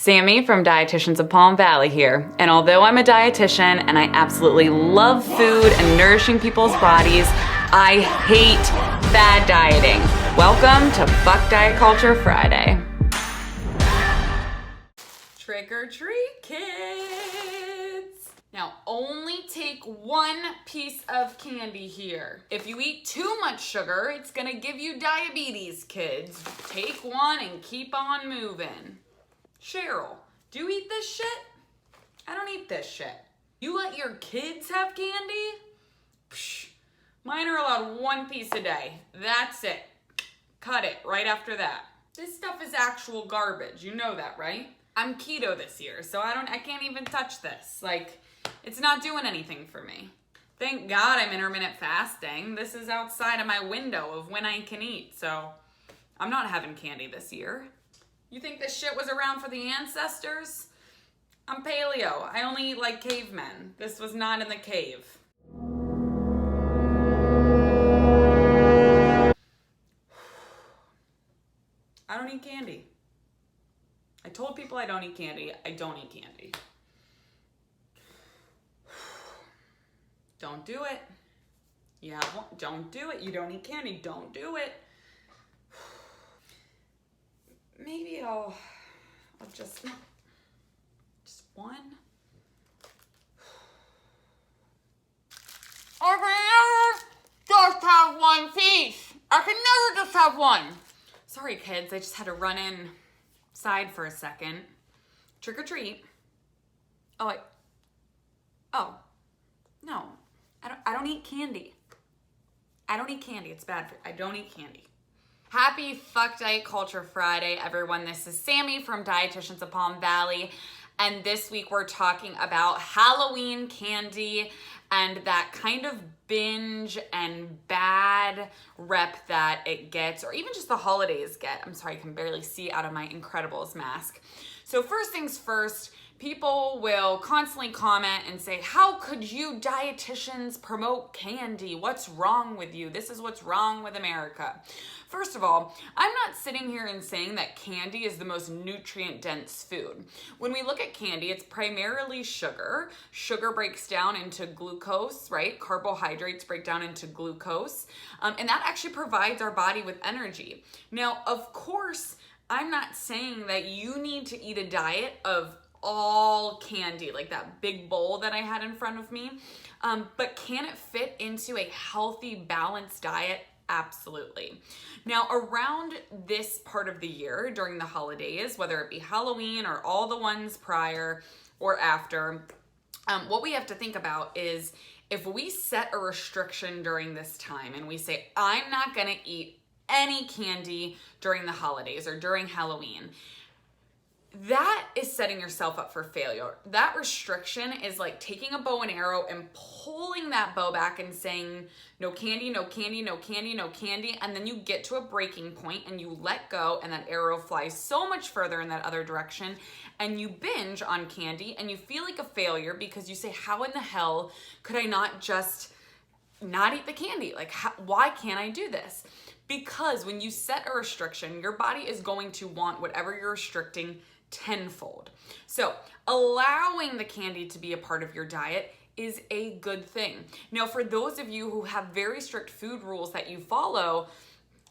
Sammy from Dietitians of Palm Valley here, and although I'm a dietitian and I absolutely love food and nourishing people's bodies, I hate fad dieting. Welcome to Fuck Diet Culture Friday. Trick or treat, kids! Now, only take one piece of candy here. If you eat too much sugar, it's gonna give you diabetes, kids. Take one and keep on moving. Cheryl, do you eat this shit? I don't eat this shit. You let your kids have candy? Psh, mine are allowed one piece a day. That's it. Cut it right after that. This stuff is actual garbage. You know that, right? I'm keto this year, so I can't even touch this. Like, it's not doing anything for me. Thank God I'm intermittent fasting. This is outside of my window of when I can eat, so I'm not having candy this year. You think this shit was around for the ancestors? I'm paleo. I only eat like cavemen. This was not in the cave. I don't eat candy. I told people I don't eat candy. I don't eat candy. Don't do it. Yeah, don't do it. You don't eat candy. Don't do it. Maybe I'll just one. I can never just have one piece. I can never just have one. Sorry, kids. I just had to run inside for a second. Trick or treat. Oh, no. I don't eat candy. I don't eat candy. It's bad for you. I don't eat candy. Happy Fuck Diet Culture Friday, everyone. This is Sammy from Dietitians of Palm Valley, and this week we're talking about Halloween candy and that kind of binge and bad rep that it gets, or even just the holidays get. I'm sorry, I can barely see out of my Incredibles mask. So first things first, people will constantly comment and say, how could you dietitians promote candy? What's wrong with you? This is what's wrong with America. First of all, I'm not sitting here and saying that candy is the most nutrient-dense food. When we look at candy, it's primarily sugar. Sugar breaks down into glucose, right? Carbohydrates break down into glucose. And that actually provides our body with energy. Now, of course, I'm not saying that you need to eat a diet of all candy, like that big bowl that I had in front of me. But can it fit into a healthy, balanced diet? Absolutely. Now, around this part of the year, during the holidays, whether it be Halloween or all the ones prior or after, what we have to think about is if we set a restriction during this time and we say, I'm not going to eat any candy during the holidays or during Halloween, that is setting yourself up for failure. That restriction is like taking a bow and arrow and pulling that bow back and saying, no candy, no candy, no candy, no candy. And then you get to a breaking point and you let go and that arrow flies so much further in that other direction and you binge on candy and you feel like a failure because you say, how in the hell could I not just not eat the candy? Like, why can't I do this? Because when you set a restriction, your body is going to want whatever you're restricting tenfold. So allowing the candy to be a part of your diet is a good thing. Now, for those of you who have very strict food rules that you follow,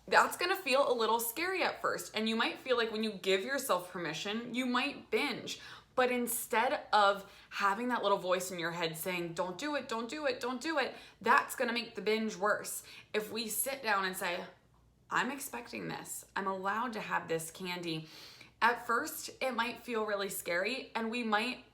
that's gonna feel a little scary at first. And you might feel like when you give yourself permission, you might binge. But instead of having that little voice in your head saying, don't do it, don't do it, don't do it, that's gonna make the binge worse. If we sit down and say, I'm expecting this, I'm allowed to have this candy. At first, it might feel really scary and we might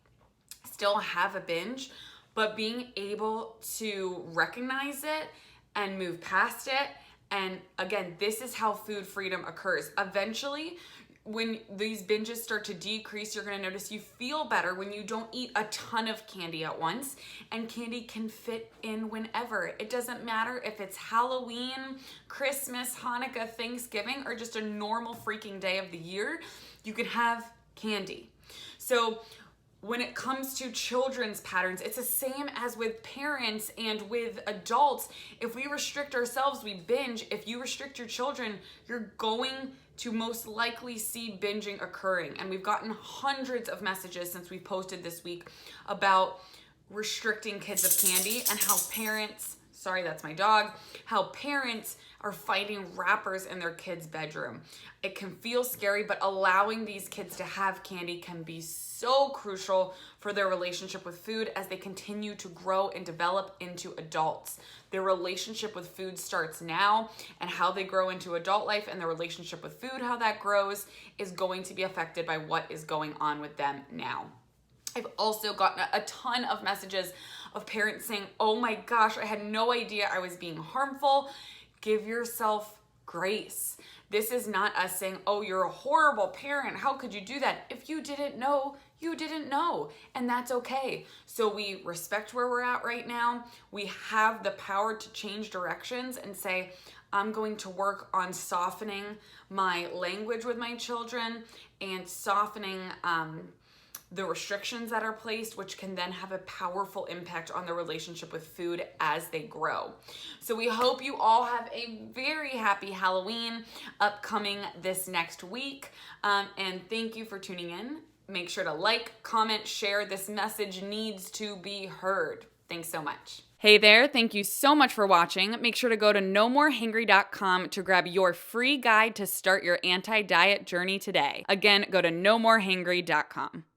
still have a binge, but being able to recognize it and move past it. And again, this is how food freedom occurs. Eventually, when these binges start to decrease, you're gonna notice you feel better when you don't eat a ton of candy at once, and candy can fit in whenever. It doesn't matter if it's Halloween, Christmas, Hanukkah, Thanksgiving, or just a normal freaking day of the year, you can have candy. So when it comes to children's patterns, it's the same as with parents and with adults. If we restrict ourselves, we binge. If you restrict your children, you're going to most likely see binging occurring. And we've gotten hundreds of messages since we posted this week about restricting kids of candy and how parents, sorry, that's my dog, how parents are fighting wrappers in their kids' bedroom. It can feel scary, but allowing these kids to have candy can be so crucial for their relationship with food as they continue to grow and develop into adults. Their relationship with food starts now, and how they grow into adult life and their relationship with food, how that grows, is going to be affected by what is going on with them now. I've also gotten a ton of messages of parents saying, oh my gosh, I had no idea I was being harmful. Give yourself grace. This is not us saying, oh, you're a horrible parent. How could you do that? If you didn't know, you didn't know, and that's okay. So we respect where we're at right now. We have the power to change directions and say, I'm going to work on softening my language with my children and softening the restrictions that are placed, which can then have a powerful impact on their relationship with food as they grow. So we hope you all have a very happy Halloween upcoming this next week. And thank you for tuning in. Make sure to like, comment, share. This message needs to be heard. Thanks so much. Hey there, thank you so much for watching. Make sure to go to nomorehangry.com to grab your free guide to start your anti-diet journey today. Again, go to nomorehangry.com.